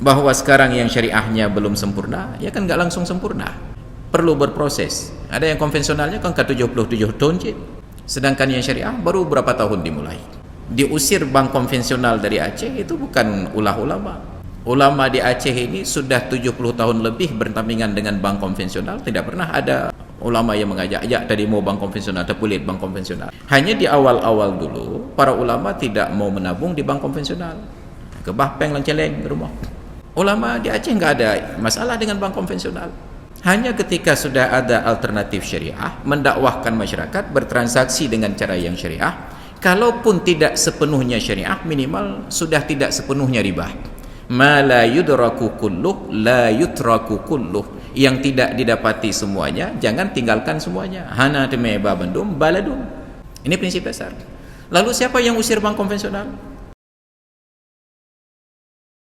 bahwa sekarang yang syariahnya belum sempurna, ya kan nggak langsung sempurna, perlu berproses. Ada yang konvensionalnya kan ke 77 tahun, sedangkan yang syariah baru berapa tahun dimulai. Diusir bank konvensional dari Aceh itu bukan ulah ulama. Ulama di Aceh ini sudah 70 tahun lebih berdampingan dengan bank konvensional, tidak pernah ada ulama yang mengajak, ya tadi mau bank konvensional, terpulit bank konvensional. Hanya di awal-awal dulu, para ulama tidak mau menabung di bank konvensional. Ke Bahpeng Celeng ke rumah. Ulama di Aceh nggak ada masalah dengan bank konvensional. Hanya ketika sudah ada alternatif syariah, mendakwahkan masyarakat bertransaksi dengan cara yang syariah, kalaupun tidak sepenuhnya syariah, minimal sudah tidak sepenuhnya riba. Ma la yudraku kulluh la yutraku kulluh. Yang tidak didapati semuanya, jangan tinggalkan semuanya. Hana teme babandum baladum. Ini prinsip dasar. Lalu siapa yang usir bank konvensional?